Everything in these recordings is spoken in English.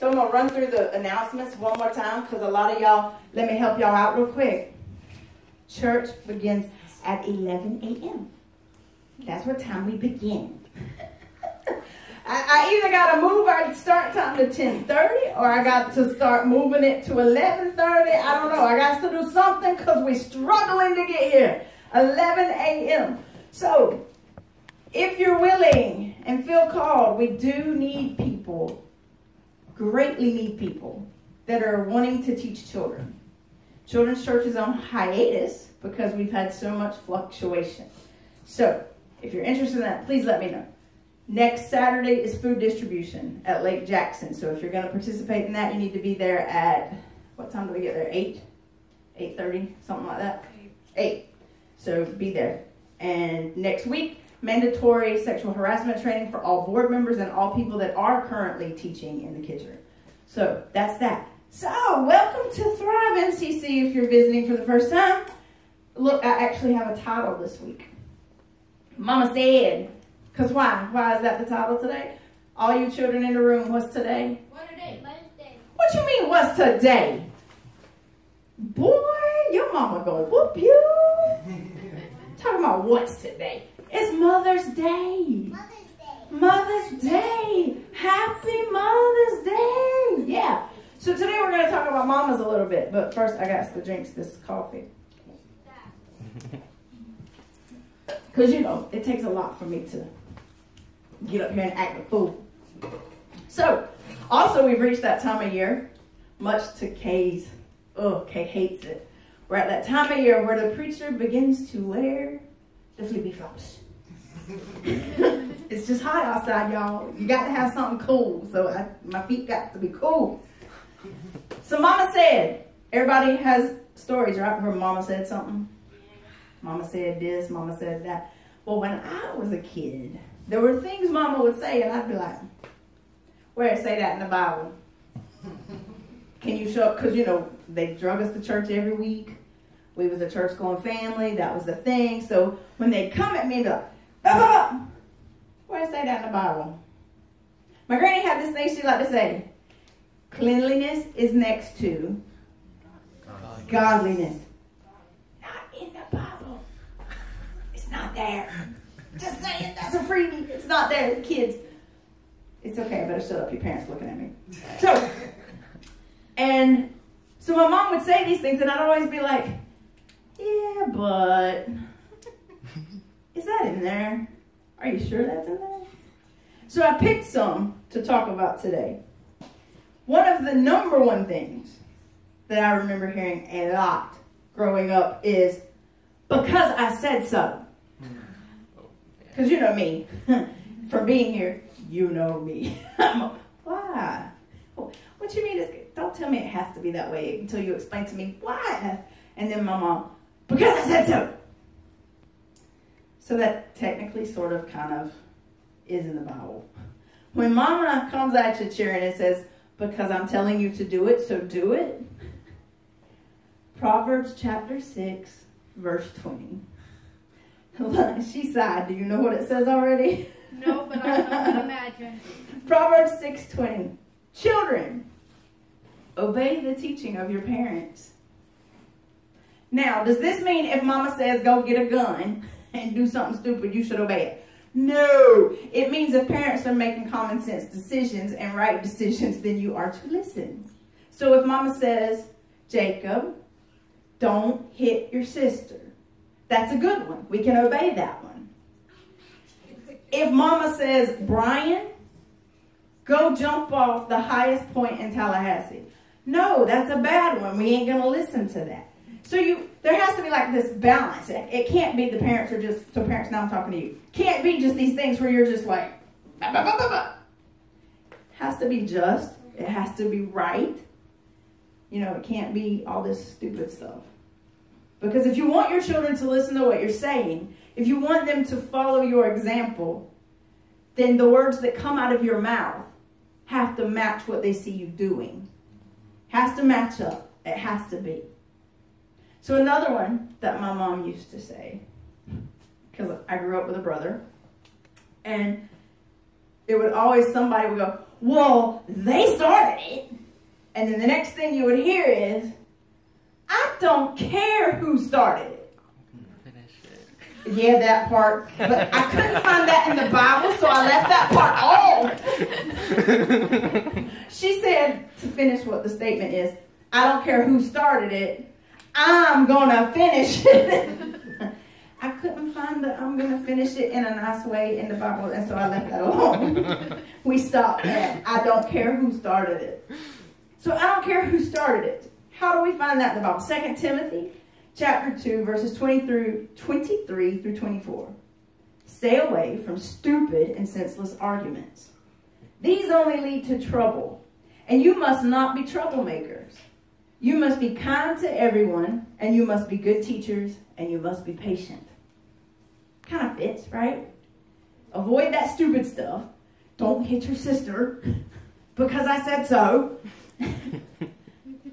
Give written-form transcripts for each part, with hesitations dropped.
So I'm going to run through the announcements one more time because a lot of y'all, let me help y'all out real quick. Church begins at 11 a.m. That's what time we begin. I either got to move our start time to 10:30 or I got to start moving it to 11:30. I don't know. I got to do something because we're struggling to get here. 11 a.m. So if you're willing and feel called, we do need people, greatly need people that are wanting to teach children. Children's church is on hiatus because we've had so much fluctuation. So if you're interested in that, please let me know. Next Saturday is food distribution at Lake Jackson. So if you're going to participate in that, you need to be there at, what time do we get there? 8? 8:30, something like that? 8. So be there. And next week, mandatory sexual harassment training for all board members and all people that are currently teaching in the kids' room. So that's that. So welcome to Thrive MCC if you're visiting for the first time. Look, I actually have a title this week. Mama said. Because why? Why is that the title today? All you children in the room, what's today? What today? Wednesday. What you mean, what's today? Boy, your mama gonna whoop you. Talking about what's today. It's Mother's Day. Mother's Day. Mother's Day. Happy Mother's Day. Yeah. So today we're going to talk about mamas a little bit. But first I got to drink this coffee. Because, you know, it takes a lot for me to get up here and act a fool. So, also we've reached that time of year, much to Kay's, Kay hates it. We're at that time of year where the preacher begins to wear the flippy flops. It's just hot outside, y'all. You got to have something cool. So my feet got to be cool. So Mama said, everybody has stories, right? Where Mama said something. Mama said this, Mama said that. Well, when I was a kid, there were things Mama would say, and I'd be like, where it say that in the Bible? Can you show up? Because, you know, they drug us to church every week. We was a church-going family. That was the thing. So when they come at me and be like, where it say that in the Bible? My granny had this thing she liked to say, cleanliness is next to godliness. Not in the Bible. It's not there. Just saying, that's a freebie. It's not there. The kids. It's okay. I better shut up. Your parents looking at me. So my mom would say these things, and I'd always be like, yeah, but is that in there? Are you sure that's in there? So I picked some to talk about today. One of the number one things that I remember hearing a lot growing up is, because I said so. Because you know me. From being here, you know me. Why? What you mean? Don't tell me it has to be that way until you explain to me why. And then my mom, because I said so. So that technically sort of kind of is in the Bible. When Mama comes at you cheering and says, because I'm telling you to do it, so do it. Proverbs chapter 6, verse 20. She sighed. Do you know what it says already? No, but I can imagine. Proverbs 6:20. Children, obey the teaching of your parents. Now, does this mean if Mama says go get a gun and do something stupid, you should obey it? No. It means if parents are making common sense decisions and right decisions, then you are to listen. So if Mama says, Jacob, don't hit your sister, that's a good one. We can obey that one. If Mama says, Brian, go jump off the highest point in Tallahassee. No, that's a bad one. We ain't going to listen to that. So there has to be like this balance. It can't be the parents are just, so parents, now I'm talking to you. Can't be just these things where you're just like, bah, bah, bah, bah, bah. It has to be just. It has to be right. You know, it can't be all this stupid stuff. Because if you want your children to listen to what you're saying, if you want them to follow your example, then the words that come out of your mouth have to match what they see you doing. Has to match up. It has to be. So another one that my mom used to say, because I grew up with a brother, and it would always, somebody would go, well, they started it. And then the next thing you would hear is, I don't care who started it. Yeah, that part. But I couldn't find that in the Bible, so I left that part off. She said, to finish what the statement is, I don't care who started it, I'm going to finish it. I couldn't find the I'm going to finish it in a nice way in the Bible, and so I left that alone. We stopped at, I don't care who started it. So I don't care who started it. How do we find that in the Bible? 2 Timothy chapter 2, verses 23 through 24. Stay away from stupid and senseless arguments. These only lead to trouble, and you must not be troublemakers. You must be kind to everyone, and you must be good teachers, and you must be patient. Kind of fits, right? Avoid that stupid stuff. Don't hit your sister because I said so.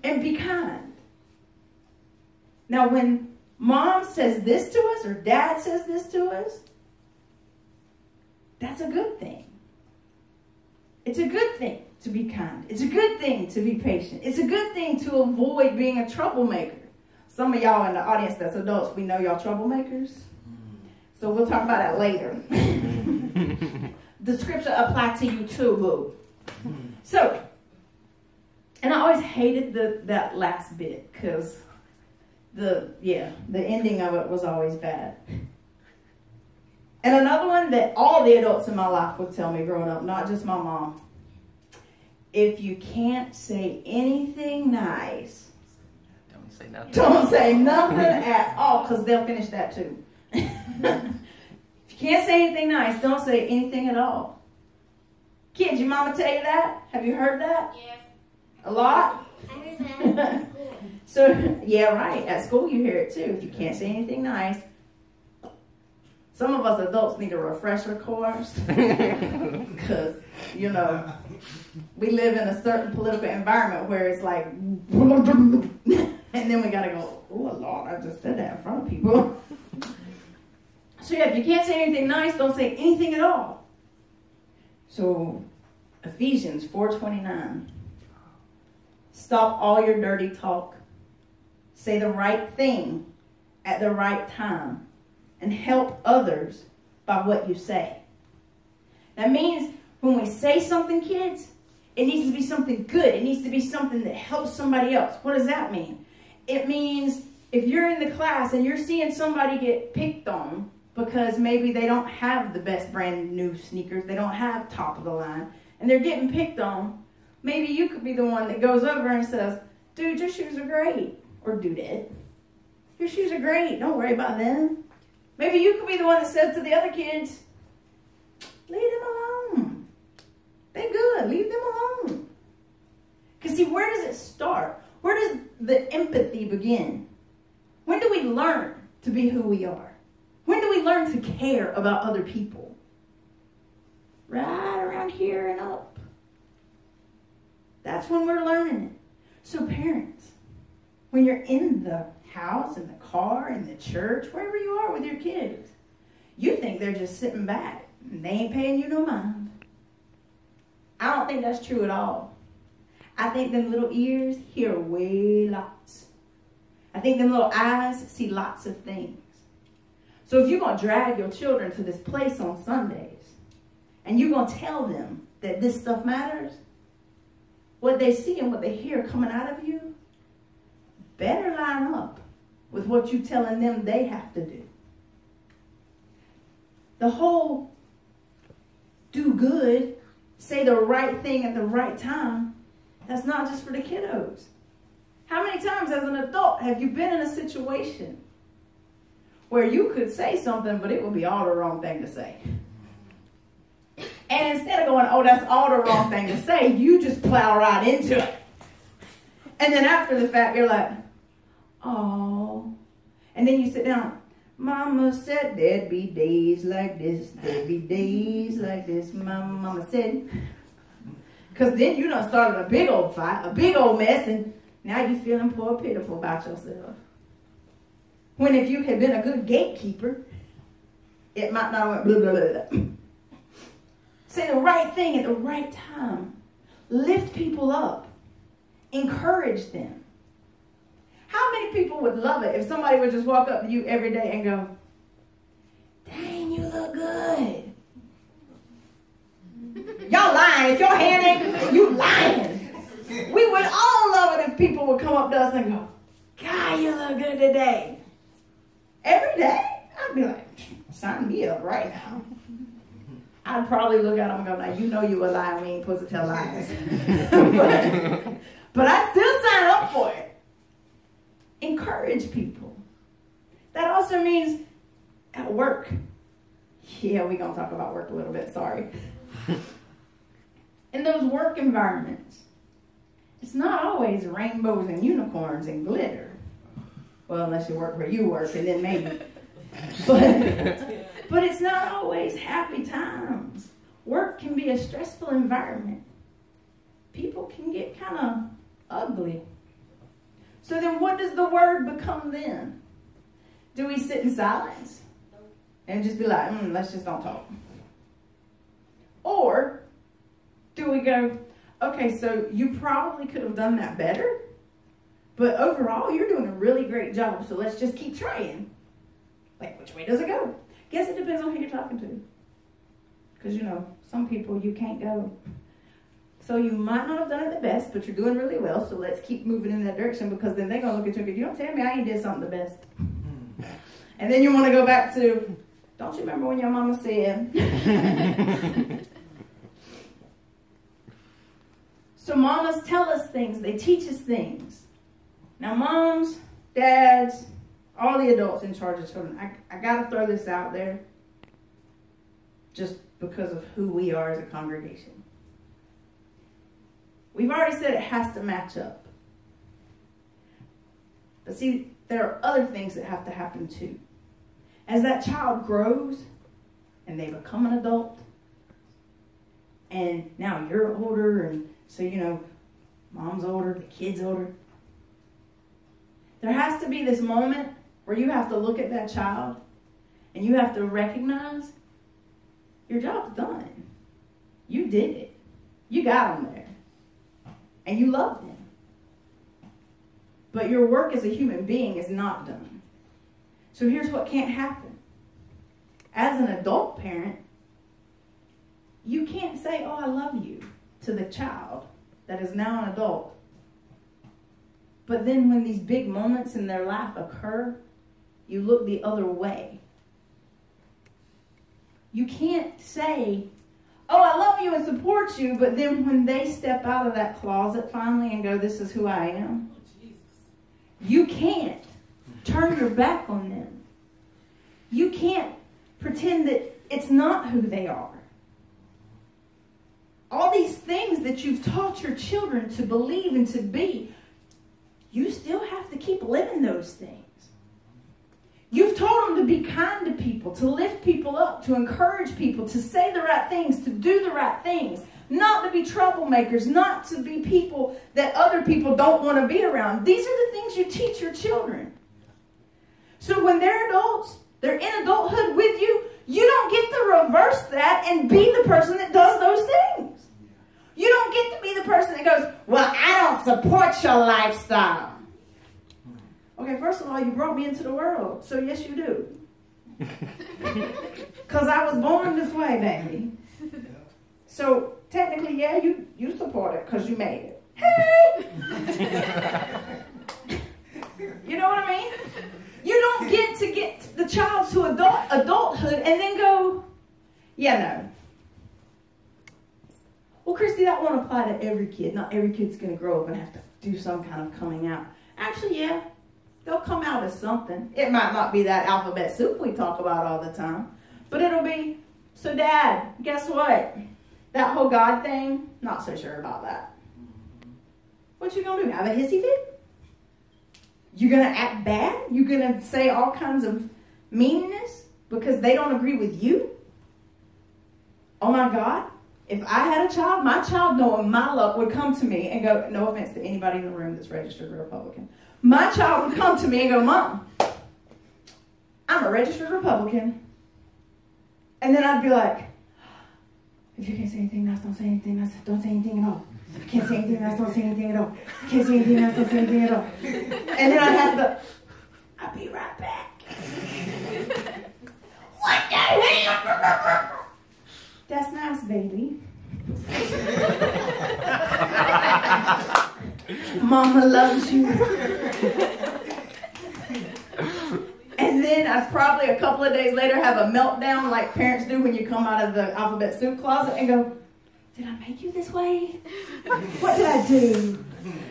And be kind. Now, when mom says this to us or dad says this to us, that's a good thing. It's a good thing to be kind. It's a good thing to be patient. It's a good thing to avoid being a troublemaker. Some of y'all in the audience that's adults, we know y'all troublemakers. So we'll talk about that later. The scripture applies to you too, boo. So, and I always hated that last bit because the ending of it was always bad. And another one that all the adults in my life would tell me growing up, not just my mom. If you can't say anything nice, don't say nothing. Don't say nothing at all, because they'll finish that too. If you can't say anything nice, don't say anything at all. Kids, your mama tell you that? Have you heard that? Yes. A lot? I heard that at school. So, yeah, right. At school you hear it too. If you can't say anything nice. Some of us adults need a refresher course. Because, you know, we live in a certain political environment where it's like, and then we got to go, oh, Lord, I just said that in front of people. So, yeah, if you can't say anything nice, don't say anything at all. So, Ephesians 4:29. Stop all your dirty talk. Say the right thing at the right time. And help others by what you say. That means when we say something, kids, it needs to be something good. It needs to be something that helps somebody else. What does that mean? It means if you're in the class and you're seeing somebody get picked on because maybe they don't have the best brand new sneakers, they don't have top of the line, and they're getting picked on, maybe you could be the one that goes over and says, dude, your shoes are great. Or dudette, your shoes are great. Don't worry about them. Maybe you could be the one that says to the other kids, leave them alone. They're good. Leave them alone. Because see, where does it start? Where does the empathy begin? When do we learn to be who we are? When do we learn to care about other people? Right around here and up. That's when we're learning it. So parents, when you're in the house, in the car, in the church, wherever you are with your kids, you think they're just sitting back and they ain't paying you no mind. I don't think that's true at all. I think them little ears hear way lots. I think them little eyes see lots of things. So if you're going to drag your children to this place on Sundays and you're going to tell them that this stuff matters, what they see and what they hear coming out of you better line up with what you're telling them they have to do. The whole do good, say the right thing at the right time, that's not just for the kiddos. How many times as an adult have you been in a situation where you could say something, but it would be all the wrong thing to say? And instead of going, oh, that's all the wrong thing to say, you just plow right into it. And then after the fact, you're like, oh. And then you sit down. Mama said there'd be days like this. There'd be days like this. Mama said. Because then you done started a big old fight, a big old mess, and now you're feeling poor pitiful about yourself. When if you had been a good gatekeeper, it might not have went blah, blah, blah. Say the right thing at the right time. lift people up. Encourage them. How many people would love it if somebody would just walk up to you every day and go, dang, you look good. Y'all lying. If your hand ain't, you lying. We would all love it if people would come up to us and go, God, you look good today. Every day? I'd be like, sign me up right now. I'd probably look at them and go, now you know you a lie. We ain't supposed to tell lies. but I'd still sign up for it. Encourage people. That also means at work. Yeah, we're going to talk about work a little bit, sorry. In those work environments, it's not always rainbows and unicorns and glitter. Well, unless you work where you work, and then maybe. But it's not always happy times. Work can be a stressful environment. People can get kind of ugly. So then what does the word become then? Do we sit in silence and just be like, let's just don't talk? Or do we go, okay, so you probably could have done that better, but overall you're doing a really great job, so let's just keep trying. Like, which way does it go? Guess it depends on who you're talking to. Because, some people you can't go. So you might not have done it the best, but you're doing really well, so let's keep moving in that direction, because then they're going to look at you and go, you don't tell me I ain't did something the best. And then you want to go back to, don't you remember when your mama said? So mamas tell us things. They teach us things. Now moms, dads, all the adults in charge of children, I got to throw this out there just because of who we are as a congregation. We've already said it has to match up. But see, there are other things that have to happen too. As that child grows and they become an adult, and now you're older, and so, mom's older, the kid's older. There has to be this moment where you have to look at that child and you have to recognize your job's done. You did it. You got them there. And you love them. But your work as a human being is not done. So here's what can't happen. As an adult parent, you can't say, oh, I love you, to the child that is now an adult. But then when these big moments in their life occur, you look the other way. You can't say, oh, I love you and support you, but then when they step out of that closet finally and go, this is who I am, you can't turn your back on them. You can't pretend that it's not who they are. All these things that you've taught your children to believe and to be, you still have to keep living those things. You've told them to be kind to people, to lift people up, to encourage people, to say the right things, to do the right things, not to be troublemakers, not to be people that other people don't want to be around. These are the things you teach your children. So when they're adults, they're in adulthood with you, you don't get to reverse that and be the person that does those things. You don't get to be the person that goes, well, I don't support your lifestyle. Okay, first of all, you brought me into the world, so yes, you do. Because I was born this way, baby. So technically, yeah, you support it because you made it. Hey! You know what I mean? You don't get to get the child to adulthood and then go, yeah, no. Well, Christy, that won't apply to every kid. Not every kid's going to grow up and have to do some kind of coming out. Actually, yeah. They'll come out as something. It might not be that alphabet soup we talk about all the time. But it'll be, so Dad, guess what? That whole God thing, not so sure about that. What you going to do? Have a hissy fit? You going to act bad? You going to say all kinds of meanness because they don't agree with you? Oh my God. If I had a child, my child, knowing my luck, would come to me and go, no offense to anybody in the room that's registered a Republican. My child would come to me and go, Mom, I'm a registered Republican. And then I'd be like, if you can't say anything else, don't say anything else. Don't say anything at all. I can't say anything else, don't say anything at all. I can't say anything else, don't say anything at all. And then I have to go, I'll be right back. What the hell? That's nice, baby. Mama loves you. And then I'd probably a couple of days later have a meltdown like parents do when you come out of the alphabet soup closet and go, did I make you this way? What did I do?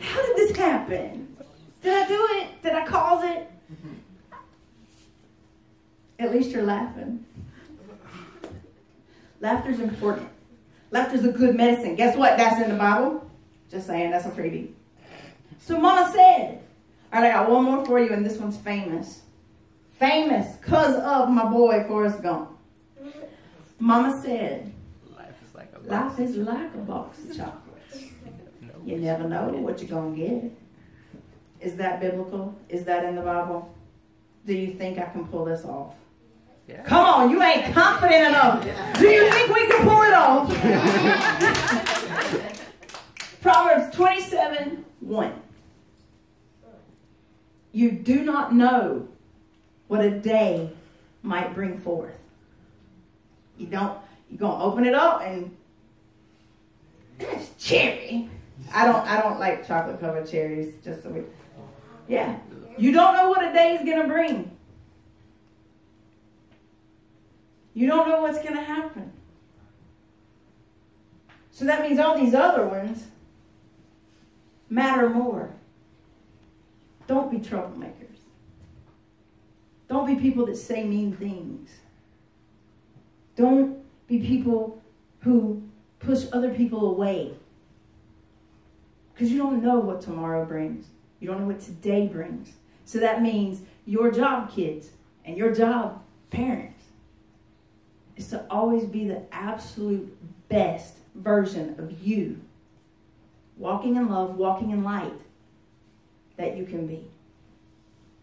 How did this happen? Did I do it? Did I cause it? At least you're laughing. Laughter's important. Laughter's a good medicine. Guess what? That's in the Bible. Just saying, that's a freebie. So Mama said, all right, I got one more for you, and this one's famous. Famous because of my boy, Forrest Gump. Mama said, life is like a box of chocolates. You never know what you're going to get. Is that biblical? Is that in the Bible? Do you think I can pull this off? Yeah. Come on, you ain't confident enough. Do you think we can pull it off? Proverbs 27:1. You do not know what a day might bring forth. You're going to open it up and it's cherry. I don't like chocolate covered cherries, just so we, yeah. You don't know what a day is going to bring. You don't know what's going to happen. So that means all these other ones matter more. Don't be troublemakers. Don't be people that say mean things. Don't be people who push other people away. Because you don't know what tomorrow brings. You don't know what today brings. So that means your job, kids, and your job, parents, is to always be the absolute best version of you. Walking in love, walking in light, that you can be.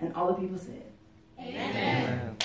And all the people said, Amen. Amen.